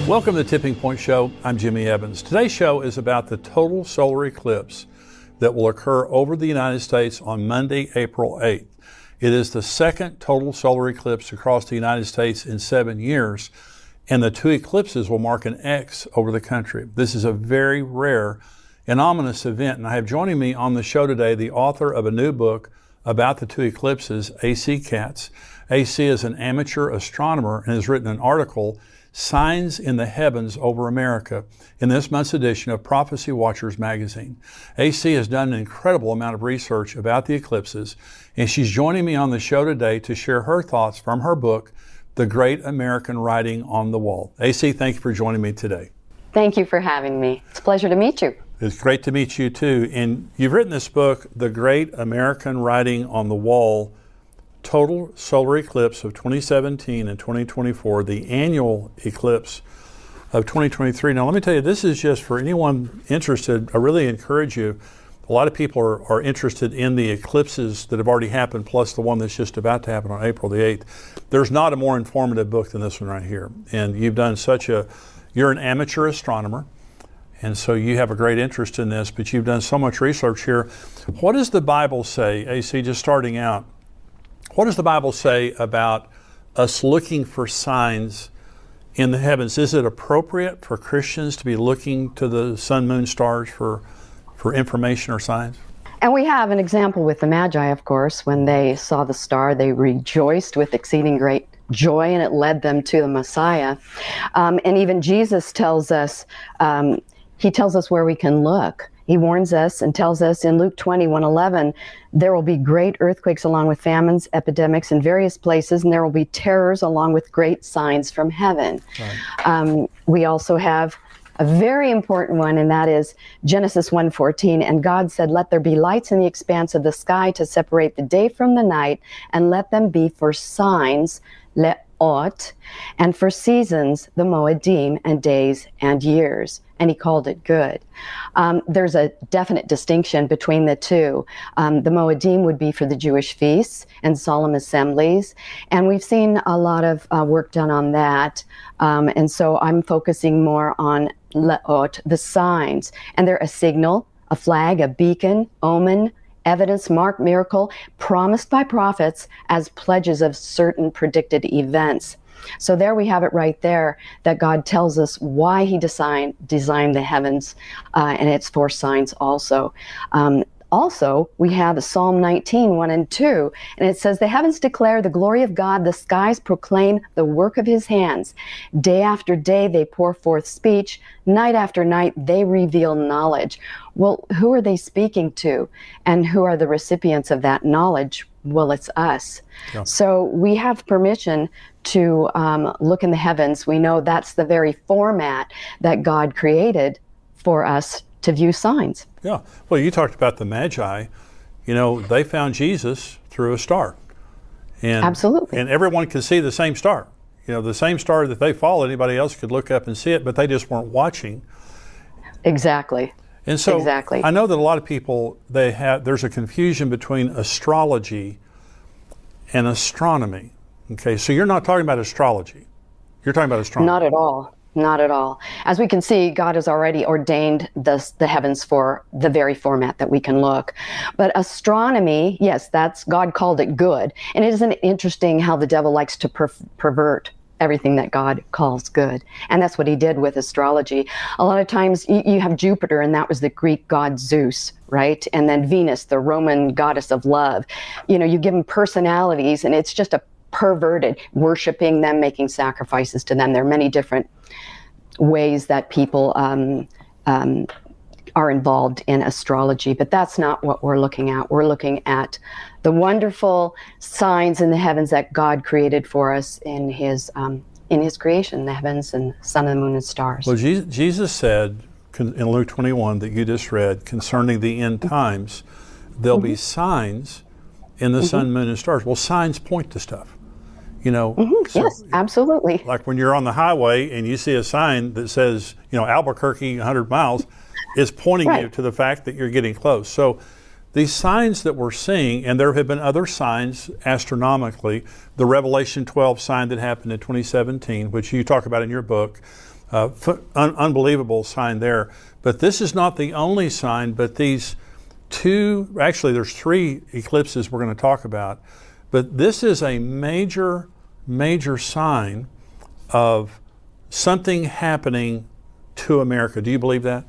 Welcome to the Tipping Point Show. I'm Jimmy Evans. Today's show is about the total solar eclipse that will occur over the United States on Monday, April 8th. It is the second total solar eclipse across the United States in 7 years, and the two eclipses will mark an X over the country. This is a very rare and ominous event, and I have joining me on the show today the author of a new book about the two eclipses, A.C. Katz. A.C. is an amateur astronomer and has written an article, Signs in the Heavens Over America, in this month's edition of Prophecy Watchers magazine. A.C. has done an incredible amount of research about the eclipses, and she's joining me on the show today to share her thoughts from her book, The Great American Writing on the Wall. A.C., thank you for joining me today. Thank you for having me. It's a pleasure to meet you. It's great to meet you too. And you've written this book, The Great American Writing on the Wall, Total Solar Eclipse of 2017 and 2024, the annual eclipse of 2023. Now, let me tell you, this is just for anyone interested. I really encourage you. A lot of people are interested in the eclipses that have already happened, plus the one that's just about to happen on April the 8th. There's not a more informative book than this one right here. And you've done you're an amateur astronomer, and so you have a great interest in this, but you've done so much research here. What does the Bible say, AC, just starting out, what does the Bible say about us looking for signs in the heavens? Is it appropriate for Christians to be looking to the sun, moon, stars for information or signs? And we have an example with the Magi, of course. When they saw the star, they rejoiced with exceeding great joy, and it led them to the Messiah. And even Jesus tells us, he tells us where we can look. He warns us and tells us in Luke 20:11, there will be great earthquakes along with famines, epidemics in various places, and there will be terrors along with great signs from heaven. Right. We also have a very important one, and that is Genesis 1:14. And God said, let there be lights in the expanse of the sky to separate the day from the night, and let them be for signs, le'ot, and for seasons, the moedim, and days and years. And he called it good. There's a definite distinction between the two. The Moedim would be for the Jewish feasts and solemn assemblies, and we've seen a lot of work done on that. And so I'm focusing more on Le'ot, the signs. And they're a signal, a flag, a beacon, omen, evidence, mark, miracle, promised by prophets as pledges of certain predicted events. So there we have it right there, that God tells us why he designed the heavens, and it's for signs also. Also, we have Psalm 19:1 and 2, and it says, the heavens declare the glory of God, the skies proclaim the work of his hands. Day after day they pour forth speech, night after night they reveal knowledge. Well, who are they speaking to, and who are the recipients of that knowledge? Well, it's us. Yeah. So we have permission to look in the heavens. We know that's the very format that God created for us to view signs. Yeah. Well, you talked about the Magi. You know, they found Jesus through a star. And, absolutely. And everyone could see the same star. You know, the same star that they followed, anybody else could look up and see it, but they just weren't watching. Exactly. And so I know that a lot of people, there's a confusion between astrology and astronomy. Okay, so you're not talking about astrology. You're talking about astronomy. Not at all. Not at all. As we can see, God has already ordained the heavens for the very format that we can look. But astronomy, yes, God called it good. And isn't it interesting how the devil likes to pervert everything that God calls good? And that's what he did with astrology. A lot of times you have Jupiter, and that was the Greek god Zeus, right? And then Venus, the Roman goddess of love. You know, you give them personalities, and it's just a perverted, worshiping them, making sacrifices to them. There are many different ways that people are involved in astrology, but that's not what we're looking at. We're looking at the wonderful signs in the heavens that God created for us in his creation, the heavens and sun and the moon and stars. Well, Jesus said in Luke 21 that you just read concerning the end times, there'll be signs in the sun, moon, and stars. Well, signs point to stuff. You know, so yes, absolutely. Like when you're on the highway and you see a sign that says, you know, Albuquerque 100 miles, is pointing you to the fact that you're getting close. So these signs that we're seeing, and there have been other signs astronomically, the Revelation 12 sign that happened in 2017, which you talk about in your book, Unbelievable sign there. But this is not the only sign, but these two, actually there's three eclipses we're going to talk about, but this is a major, major sign of something happening to America. Do you believe that?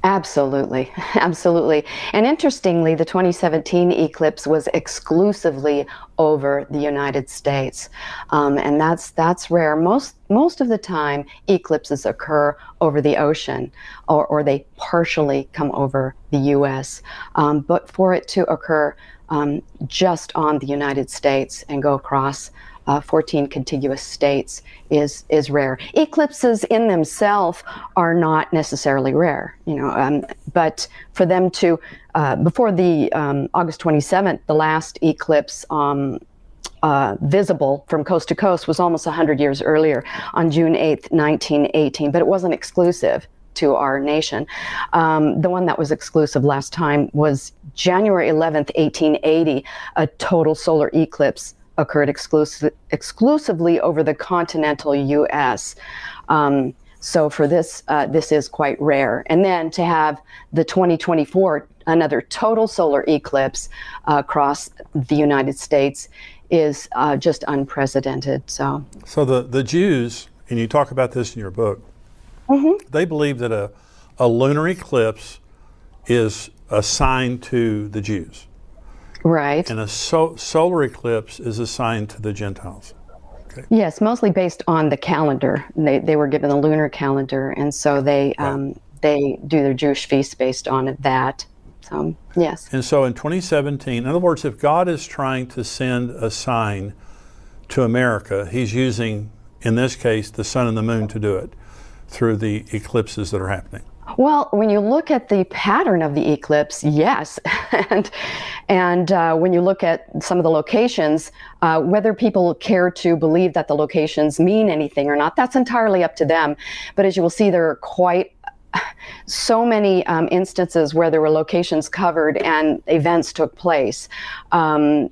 Absolutely, absolutely. And interestingly, the 2017 eclipse was exclusively over the United States, and that's rare. Most of the time, eclipses occur over the ocean, or they partially come over the U.S. But for it to occur just on the United States and go across 14 contiguous states is rare. Eclipses in themselves are not necessarily rare, but for them to, before the August 27th, the last eclipse visible from coast to coast was almost 100 years earlier on June 8th, 1918, but it wasn't exclusive to our nation. The one that was exclusive last time was January 11th, 1880, a total solar eclipse occurred exclusively over the continental U.S. So for this, this is quite rare. And then to have the 2024, another total solar eclipse across the United States is just unprecedented. So the Jews, and you talk about this in your book, they believe that a lunar eclipse is a sign to the Jews. Right. And a solar eclipse is assigned to the Gentiles. Okay. Yes, mostly based on the calendar. They were given the lunar calendar, and so they do their Jewish feasts based on that. So, yes. And so in 2017, in other words, if God is trying to send a sign to America, he's using, in this case, the sun and the moon to do it through the eclipses that are happening. Well, when you look at the pattern of the eclipse, yes. and when you look at some of the locations, whether people care to believe that the locations mean anything or not, that's entirely up to them. But as you will see, there are quite so many instances where there were locations covered and events took place. I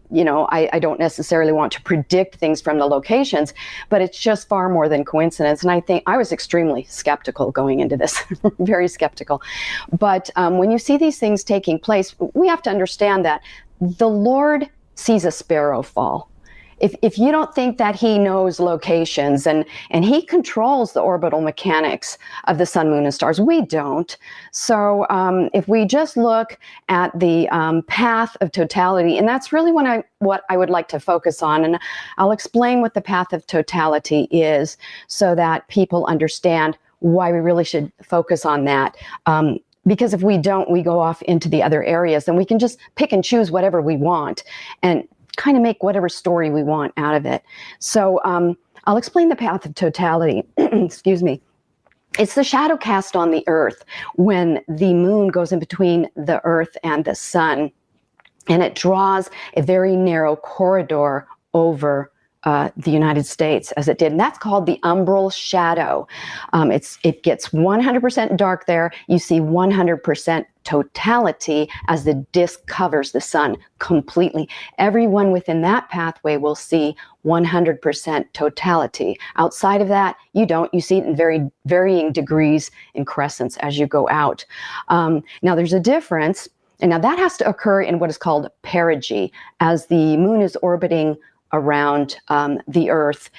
don't necessarily want to predict things from the locations, but it's just far more than coincidence. And I think I was extremely skeptical going into this, very skeptical. But when you see these things taking place, we have to understand that the Lord sees a sparrow fall. If you don't think that he knows locations and he controls the orbital mechanics of the sun, moon, and stars, we don't. So if we just look at the path of totality, and that's really what I would like to focus on, and I'll explain what the path of totality is so that people understand why we really should focus on that. Because if we don't, we go off into the other areas, and we can just pick and choose whatever we want and kind of make whatever story we want out of it. So I'll explain the path of totality. Excuse me. It's the shadow cast on the earth when the moon goes in between the earth and the sun, and it draws a very narrow corridor over the United States as it did. And that's called the umbral shadow. It gets 100% dark there. You see 100% totality as the disk covers the sun completely. Everyone within that pathway will see 100% totality. Outside of that, you don't. You see it in very varying degrees in crescents as you go out. Now there's a difference. And now that has to occur in what is called perigee, as the moon is orbiting around the earth.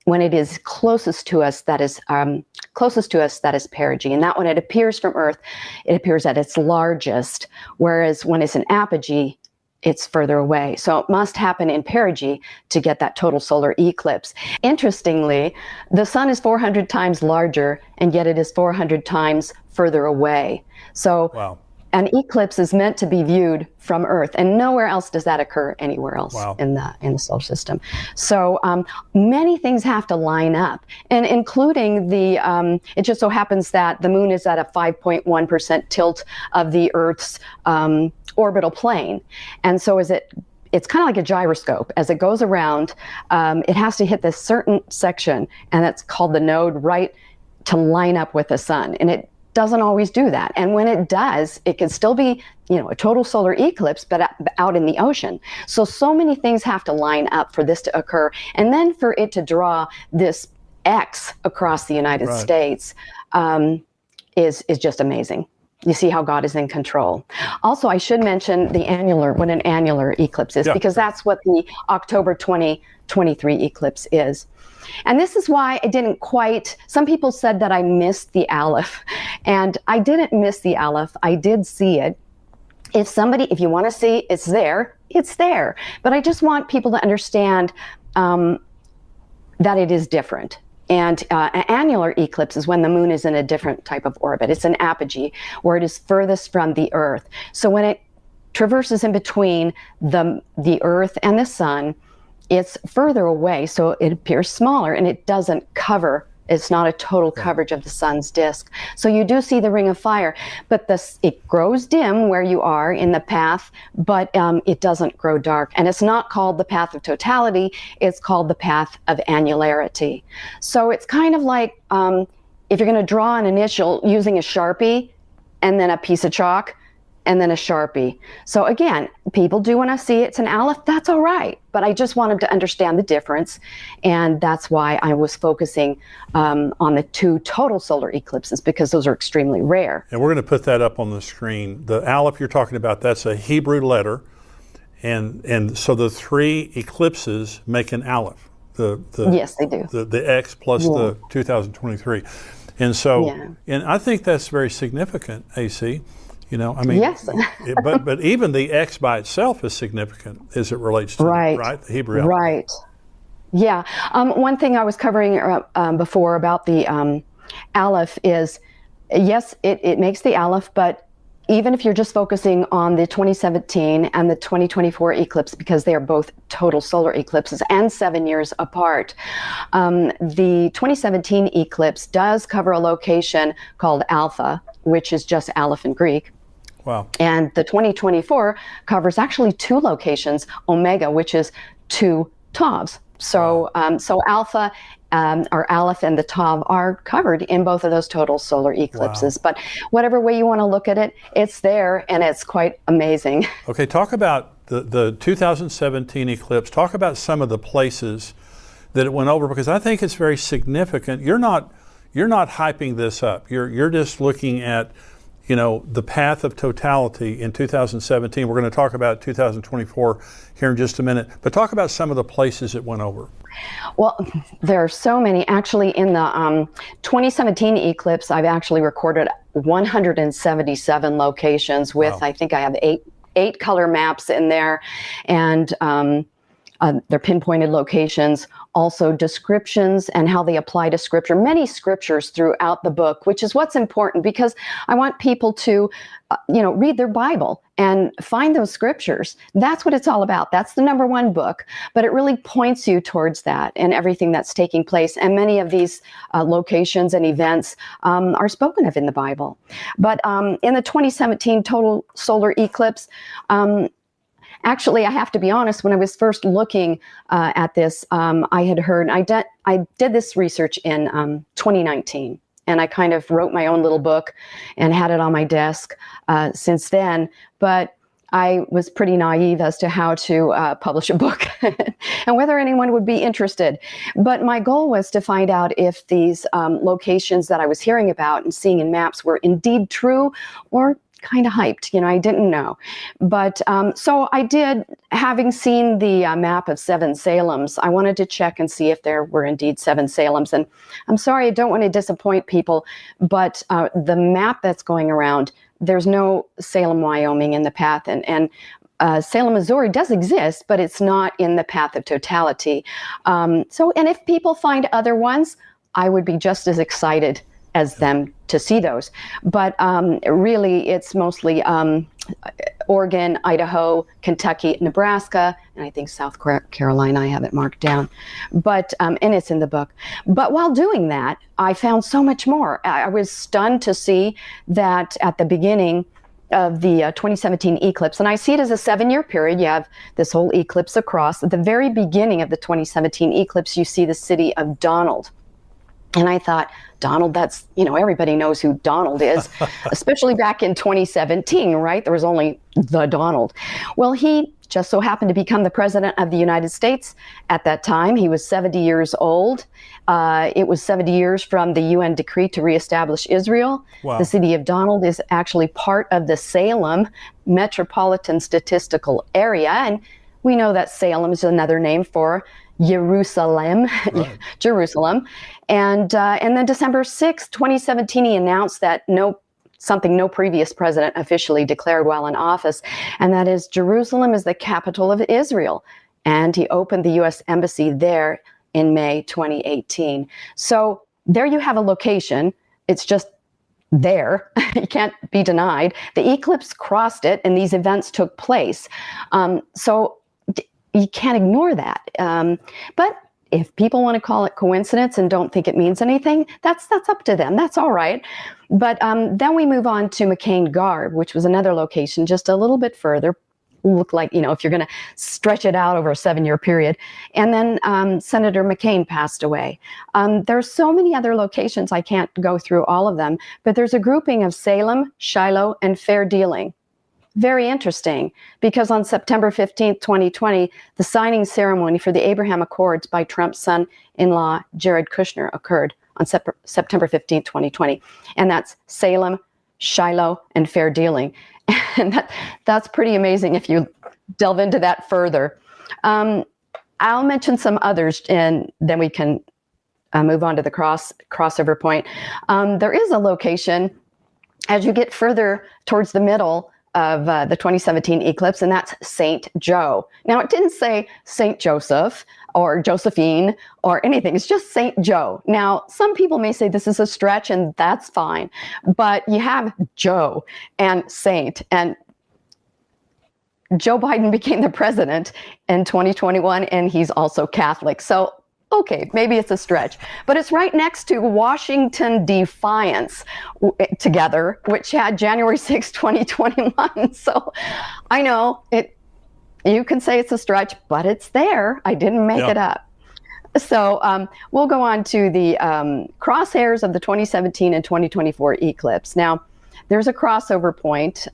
When it is closest to us, that is perigee. And that when it appears from Earth, it appears at its largest, whereas when it's in apogee, it's further away. So it must happen in perigee to get that total solar eclipse. Interestingly, the sun is 400 times larger, and yet it is 400 times further away. So wow. An eclipse is meant to be viewed from Earth, and nowhere else does that occur anywhere else wow. in the solar system. So many things have to line up, and including it just so happens that the moon is at a 5.1% tilt of the Earth's orbital plane. And so it's kind of like a gyroscope. As it goes around, it has to hit this certain section, and that's called the node, right to line up with the sun. And it doesn't always do that. And when it does, it can still be, a total solar eclipse, but out in the ocean. So many things have to line up for this to occur. And then for it to draw this X across the United Right. States is just amazing. You see how God is in control. Also, I should mention what an annular eclipse is, Yeah. because that's what the October 2023 eclipse is. And this is why I didn't quite, some people said that I missed the Aleph, and I didn't miss the Aleph. I did see it. If you want to see it's there, it's there. But I just want people to understand that it is different. And an annular eclipse is when the moon is in a different type of orbit. It's an apogee, where it is furthest from the Earth. So when it traverses in between the Earth and the sun, it's further away, so it appears smaller, and it doesn't cover. It's not a total coverage of the sun's disk. So you do see the ring of fire, but it grows dim where you are in the path, but it doesn't grow dark. And it's not called the path of totality, it's called the path of annularity. So it's kind of like if you're going to draw an initial using a Sharpie and then a piece of chalk, and then a Sharpie. So again, people do want to see it's an Aleph, that's all right. But I just wanted to understand the difference. And that's why I was focusing on the two total solar eclipses, because those are extremely rare. And we're going to put that up on the screen. The Aleph you're talking about, that's a Hebrew letter. And so the three eclipses make an Aleph. Yes, they do. The X plus the 2023. And so, and I think that's very significant, AC. You know, I mean, yes. but even the X by itself is significant as it relates to the Hebrew alphabet. Right. Yeah. One thing I was covering before about the Aleph is, yes, it makes the Aleph, but even if you're just focusing on the 2017 and the 2024 eclipse, because they are both total solar eclipses and 7 years apart, the 2017 eclipse does cover a location called Alpha, which is just Aleph in Greek. Wow. And the 2024 covers actually two locations, Omega, which is two Tavs. So, so Alpha or Aleph and the Tav are covered in both of those total solar eclipses. But whatever way you want to look at it, it's there, and it's quite amazing. Okay, talk about the 2017 eclipse. Talk about some of the places that it went over, because I think it's very significant. You're not hyping this up. You're just looking at, you know, the path of totality in 2017. We're going to talk about 2024 here in just a minute, but talk about some of the places it went over. Well, there are so many. Actually, in the 2017 eclipse, I've actually recorded 177 locations with, I think I have eight color maps in there, and they're pinpointed locations, also descriptions and how they apply to scripture, many scriptures throughout the book, which is what's important, because I want people to, read their Bible and find those scriptures. That's what it's all about. That's the number one book, but it really points you towards that and everything that's taking place. And many of these locations and events are spoken of in the Bible. But in the 2017 total solar eclipse, actually, I have to be honest, when I was first looking at this, I had heard, I did this research in 2019, and I kind of wrote my own little book and had it on my desk since then. But I was pretty naive as to how to publish a book and whether anyone would be interested. But my goal was to find out if these locations that I was hearing about and seeing in maps were indeed true or kind of hyped. I didn't know. But so I did, having seen the map of 7 Salems, I wanted to check and see if there were indeed 7 Salems. And I'm sorry, I don't want to disappoint people, but the map that's going around, there's no Salem, Wyoming in the path. And Salem, Missouri does exist, but it's not in the path of totality. And if people find other ones, I would be just as excited as them to see those. But really, it's mostly Oregon, Idaho, Kentucky, Nebraska, and I think South Carolina. I have it marked down. But and it's in the book. But while doing that, I found so much more. I was stunned to see that at the beginning of the 2017 eclipse, and I see it as a 7-year period. You have this whole eclipse across. At the very beginning of the 2017 eclipse, you see the city of Donald. And I thought, Donald, that's, everybody knows who Donald is, especially back in 2017, right? There was only the Donald. Well, he just so happened to become the president of the United States at that time. He was 70 years old. It was 70 years from the UN decree to reestablish Israel. Wow. The city of Donald is actually part of the Salem Metropolitan Statistical Area. And we know that Salem is another name for Jerusalem, right. Jerusalem. And then December 6, 2017, he announced that something no previous president officially declared while in office, and that is Jerusalem is the capital of Israel. And he opened the U.S. Embassy there in May 2018. So there you have a location. It's just there. You can't be denied. The eclipse crossed it, and these events took place. So you can't ignore that. But if people want to call it coincidence and don't think it means anything, that's up to them. That's all right. But then we move on to McCain Garb, which was another location just a little bit further. Look like, if you're going to stretch it out over a 7-year period. And then Senator McCain passed away. There's so many other locations, I can't go through all of them, but there's a grouping of Salem, Shiloh, and Fair Dealing. Very interesting, because on September 15th, 2020, the signing ceremony for the Abraham Accords by Trump's son-in-law, Jared Kushner, occurred on September 15th, 2020. And that's Salem, Shiloh, and Fair Dealing. And that's pretty amazing if you delve into that further. I'll mention some others, and then we can move on to the crossover point. There is a location as you get further towards the middle of the 2017 eclipse, and that's St. Joe. Now, it didn't say St. Joseph or Josephine or anything. It's just St. Joe. Now, some people may say this is a stretch, and that's fine. But you have Joe and Saint, and Joe Biden became the president in 2021, and he's also Catholic. So, okay, maybe it's a stretch, but it's right next to Washington Defiance together, which had January 6, 2021. So I know you can say it's a stretch, but it's there. I didn't make it up. So we'll go on to the crosshairs of the 2017 and 2024 eclipse. Now, there's a crossover point.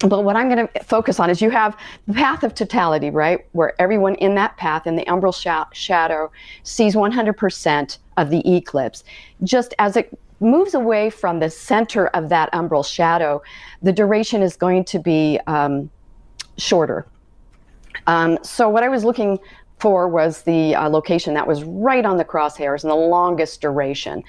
But what I'm going to focus on is you have the path of totality, right? Where everyone in that path, in the umbral shadow, sees 100% of the eclipse. Just as it moves away from the center of that umbral shadow, the duration is going to be shorter. So what I was looking for was the location that was right on the crosshairs and the longest duration.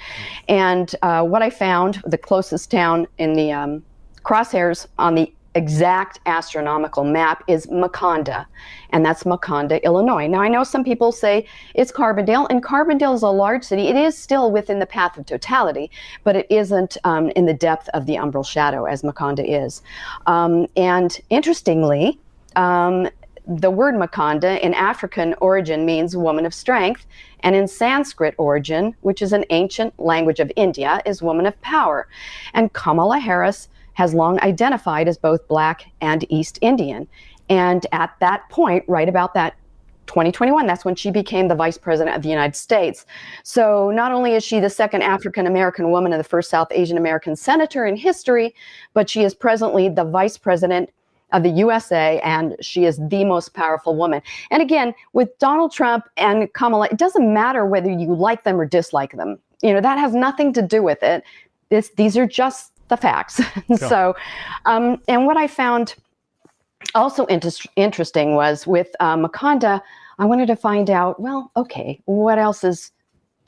And what I found, the closest town in the crosshairs on the exact astronomical map is Makanda, and that's Makanda, Illinois. Now, I know some people say it's Carbondale, and Carbondale is a large city. It is still within the path of totality, but it isn't in the depth of the umbral shadow as Makanda is. And interestingly, the word Makanda in African origin means woman of strength, and in Sanskrit origin, which is an ancient language of India, is woman of power. And Kamala Harris has long identified as both Black and East Indian. And at that point, right about that 2021, that's when she became the Vice President of the United States. So not only is she the second African-American woman and the first South Asian American senator in history, but she is presently the Vice President of the USA, and she is the most powerful woman. And again, with Donald Trump and Kamala, it doesn't matter whether you like them or dislike them. That has nothing to do with it. These are just the facts. Yeah. So, and what I found also interesting was with Makanda, I wanted to find out, well, okay, what else is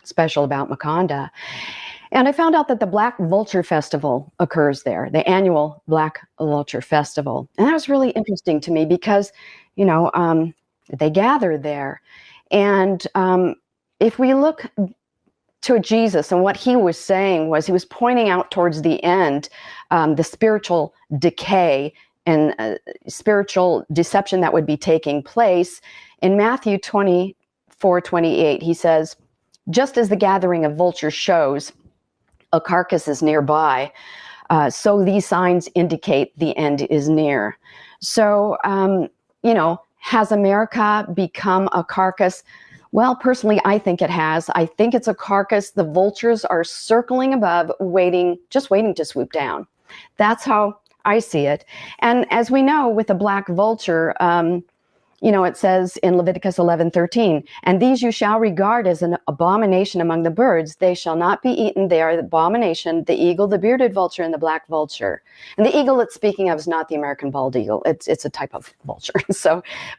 special about Makanda? And I found out that the Black Vulture Festival occurs there, the annual Black Vulture Festival. And that was really interesting to me because, they gather there. And if we look to Jesus, and what he was saying was he was pointing out towards the end the spiritual decay and spiritual deception that would be taking place. In Matthew 24:28, he says, just as the gathering of vultures shows a carcass is nearby, so these signs indicate the end is near. So, has America become a carcass? Well, personally, I think it has. I think it's a carcass. The vultures are circling above, just waiting to swoop down. That's how I see it. And as we know with the black vulture, it says in Leviticus 11:13, and these you shall regard as an abomination among the birds. They shall not be eaten. They are the abomination, the eagle, the bearded vulture, and the black vulture. And the eagle it's speaking of is not the American bald eagle. It's a type of vulture.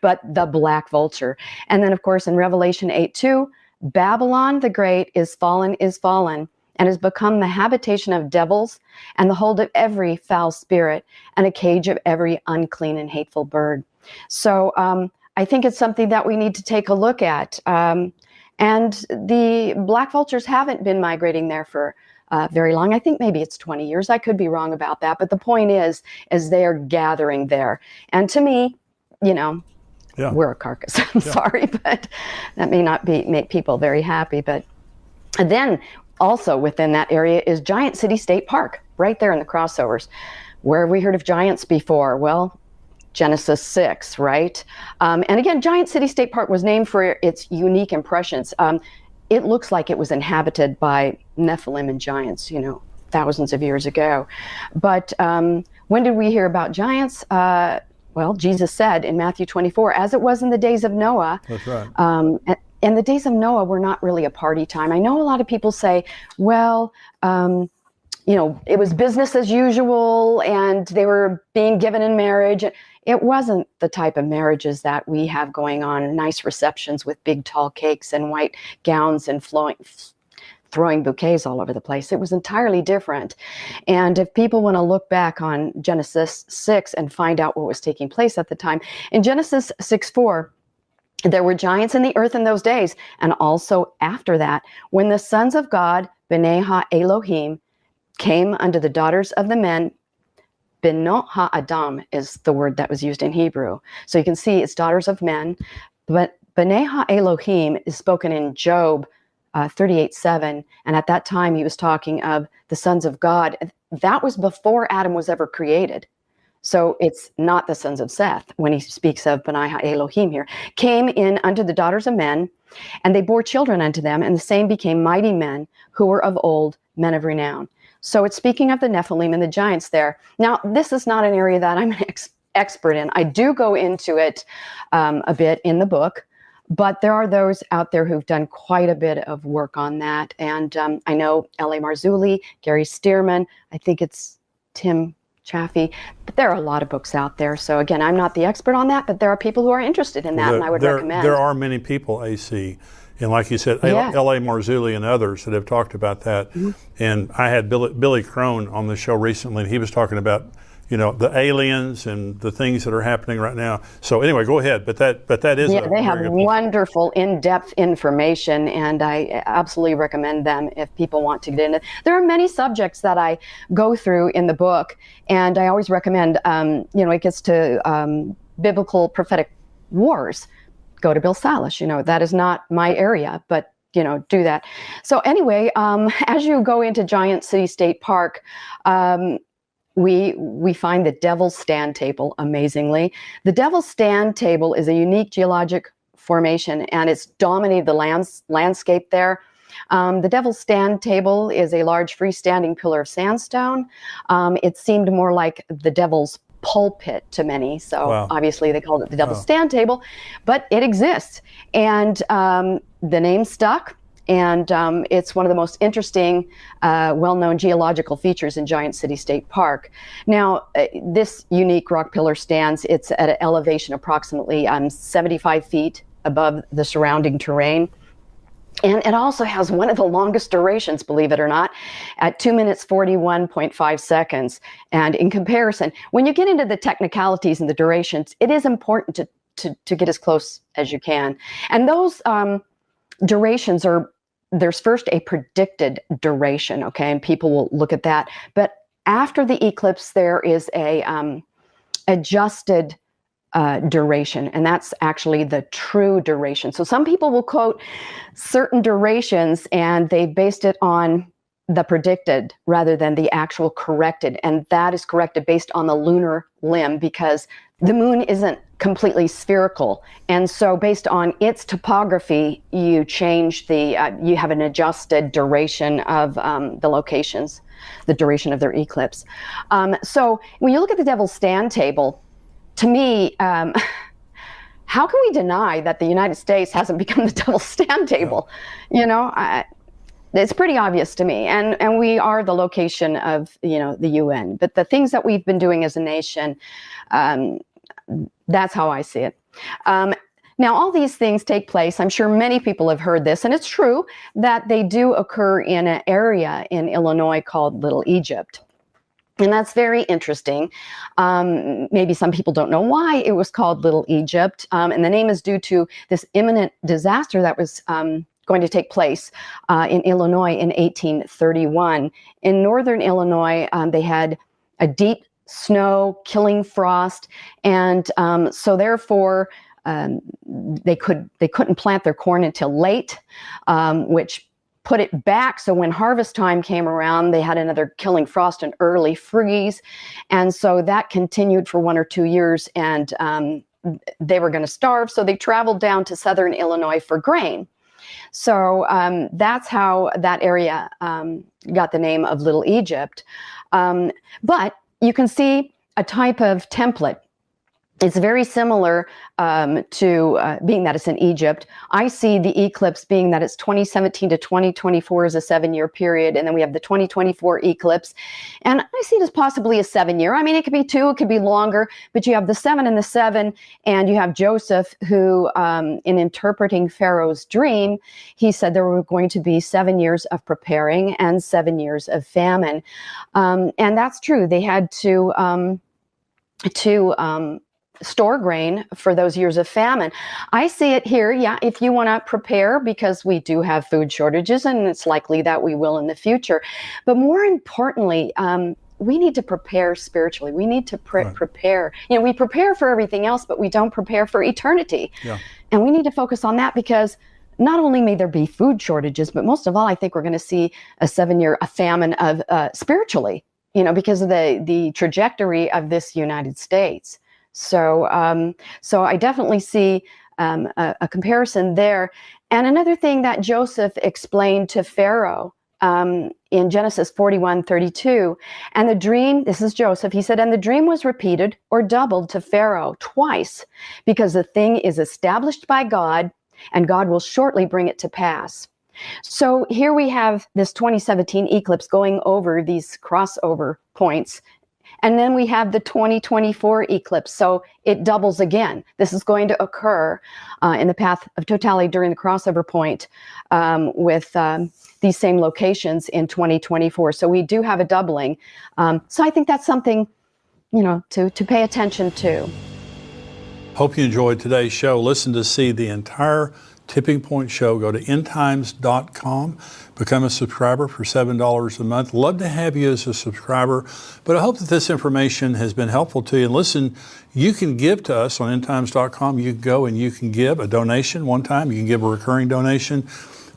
But the black vulture. And then, of course, in Revelation 8:2, Babylon the Great is fallen, and has become the habitation of devils and the hold of every foul spirit and a cage of every unclean and hateful bird. So I think it's something that we need to take a look at. And the black vultures haven't been migrating there for very long. I think maybe it's 20 years. I could be wrong about that. But the point is they are gathering there. And to me, we're a carcass. I'm sorry, but that may not make people very happy. But then also within that area is Giant City State Park, right there in the crossovers. Where have we heard of giants before? Well, Genesis 6, right? And again, Giant City State Park was named for its unique impressions. It looks like it was inhabited by Nephilim and giants, thousands of years ago. But when did we hear about giants? Well, Jesus said in Matthew 24, as it was in the days of Noah. That's right. And the days of Noah were not really a party time. I know a lot of people say, well, it was business as usual and they were being given in marriage. It wasn't the type of marriages that we have going on, nice receptions with big tall cakes and white gowns and throwing bouquets all over the place. It was entirely different. And if people want to look back on Genesis 6 and find out what was taking place at the time, in Genesis 6:4, there were giants in the earth in those days, and also after that, when the sons of God, B'nai Ha-Elohim, came unto the daughters of the men. Benot Ha-Adam is the word that was used in Hebrew. So you can see it's daughters of men. But B'nai Ha-Elohim is spoken in Job 38:7. And at that time, he was talking of the sons of God. That was before Adam was ever created. So it's not the sons of Seth when he speaks of B'nai Ha-Elohim here. Came in unto the daughters of men, and they bore children unto them, and the same became mighty men who were of old, men of renown. So it's speaking of the Nephilim and the giants there. Now, this is not an area that I'm an expert in. I do go into it a bit in the book, but there are those out there who've done quite a bit of work on that. And I know L.A. Marzulli, Gary Stearman, I think it's Tim Chaffee, but there are a lot of books out there. So again, I'm not the expert on that, but there are people who are interested in that, and I would recommend. There are many people, AC, and like you said, Yeah. L.A. Marzulli and others that have talked about that. Mm-hmm. And I had Billy Crone on the show recently, and he was talking about, the aliens and the things that are happening right now. So anyway, go ahead. But that is they have wonderful in-depth information, and I absolutely recommend them if people want to get into it. There are many subjects that I go through in the book, and I always recommend, it gets to biblical prophetic wars. Go to Bill Salish. That is not my area, but do that. So anyway, as you go into Giant City State Park, we find the Devil's Stand Table, amazingly. The Devil's Stand Table is a unique geologic formation, and it's dominated the landscape there. The Devil's Stand Table is a large freestanding pillar of sandstone. It seemed more like the Devil's pulpit to many, so Wow. Obviously they called it the Devil's Stand Table, but it exists, and the name stuck. And it's one of the most interesting, well-known geological features in Giant City State Park. Now, this unique rock pillar stands, it's at an elevation approximately 75 feet above the surrounding terrain. And it also has one of the longest durations, believe it or not, at 2 minutes, 41.5 seconds. And in comparison, when you get into the technicalities and the durations, it is important to get as close as you can. And those durations there's first a predicted duration, okay, and people will look at that. But after the eclipse, there is a adjusted duration, and that's actually the true duration. So some people will quote certain durations, and they've based it on the predicted rather than the actual corrected, and that is corrected based on the lunar limb, because the moon isn't completely spherical. And so based on its topography, you change you have an adjusted duration of the locations, the duration of their eclipse. So when you look at the Devil's Stand table, to me, how can we deny that the United States hasn't become the Devil's Stand table? You know, it's pretty obvious to me. And we are the location of, the UN. But the things that we've been doing as a nation, that's how I see it. Now, all these things take place. I'm sure many people have heard this, and it's true that they do occur in an area in Illinois called Little Egypt. And that's very interesting. Maybe some people don't know why it was called Little Egypt. And the name is due to this imminent disaster that was going to take place in Illinois in 1831. In northern Illinois, they had a deep snow, killing frost, and so therefore they couldn't plant their corn until late, which put it back. So when harvest time came around, they had another killing frost and early freeze. And so that continued for 1 or 2 years, and they were going to starve. So they traveled down to southern Illinois for grain. So that's how that area got the name of Little Egypt. But you can see a type of template. It's very similar to being that it's in Egypt. I see the eclipse being that it's 2017 to 2024 is a 7-year period, and then we have the 2024 eclipse. And I see it as possibly a 7-year. I mean, it could be 2, it could be longer, but you have the 7 and the 7, and you have Joseph who, in interpreting Pharaoh's dream, he said there were going to be 7 years of preparing and 7 years of famine. And that's true. They had to store grain for those years of famine. I see it here, if you want to prepare, because we do have food shortages, and it's likely that we will in the future. But more importantly, we need to prepare spiritually. We need to prepare. We prepare for everything else, but we don't prepare for eternity. Yeah. And we need to focus on that, because not only may there be food shortages, but most of all, I think we're going to see a 7-year famine of spiritually, because of the trajectory of this United States. So I definitely see a comparison there. And another thing that Joseph explained to Pharaoh in Genesis 41:32, and the dream, this is Joseph, he said, and the dream was repeated or doubled to Pharaoh twice, because the thing is established by God, and God will shortly bring it to pass. So here we have this 2017 eclipse going over these crossover points. And then we have the 2024 eclipse. So it doubles again. This is going to occur in the path of totality during the crossover point with these same locations in 2024. So we do have a doubling. So I think that's something, to pay attention to. Hope you enjoyed today's show. Listen to see the entire Tipping Point show. Go to endtimes.com. Become a subscriber for $7 a month. Love to have you as a subscriber, but I hope that this information has been helpful to you. And listen, you can give to us on endtimes.com. You can go and you can give a donation one time. You can give a recurring donation.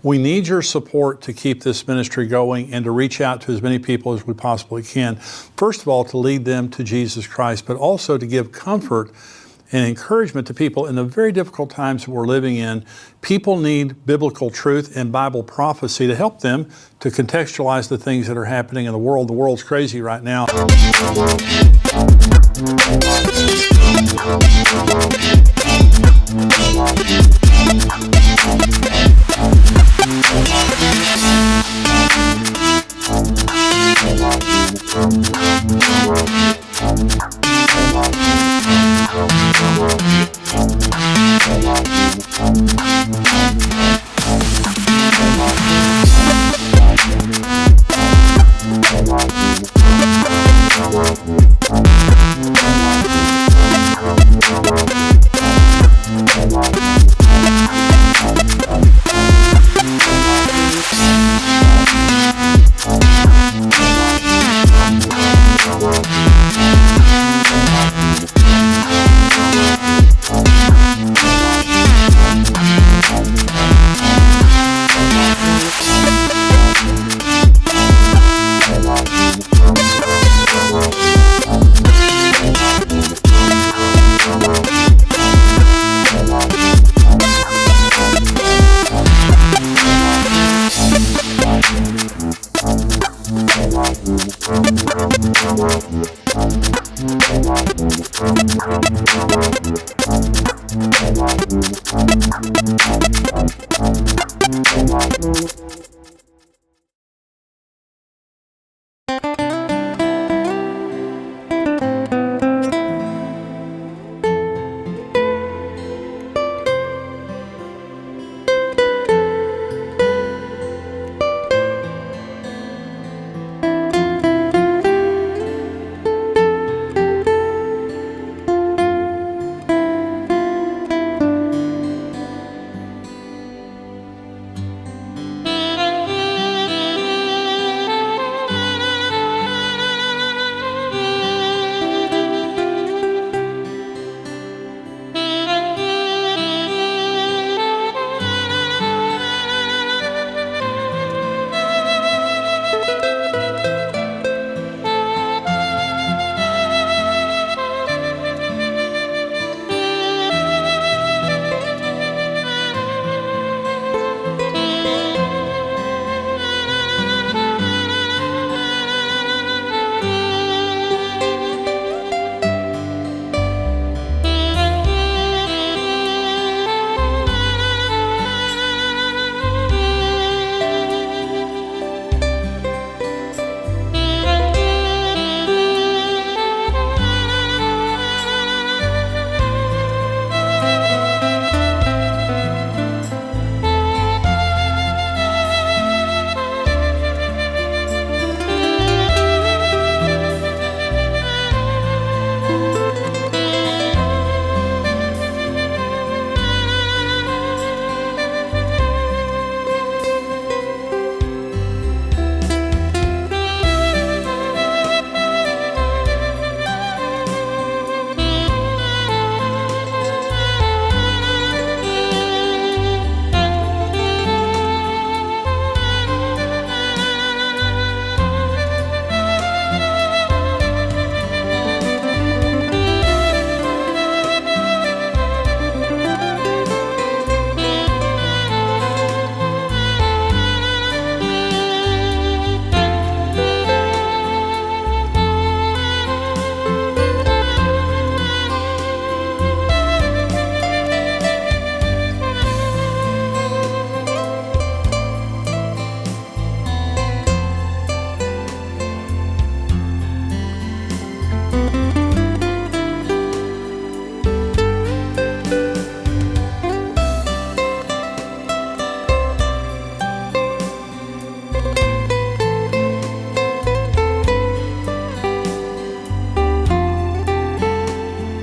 We need your support to keep this ministry going and to reach out to as many people as we possibly can. First of all, to lead them to Jesus Christ, but also to give comfort and encouragement to people in the very difficult times that we're living in. People need biblical truth and Bible prophecy to help them to contextualize the things that are happening in the world. The world's crazy right now.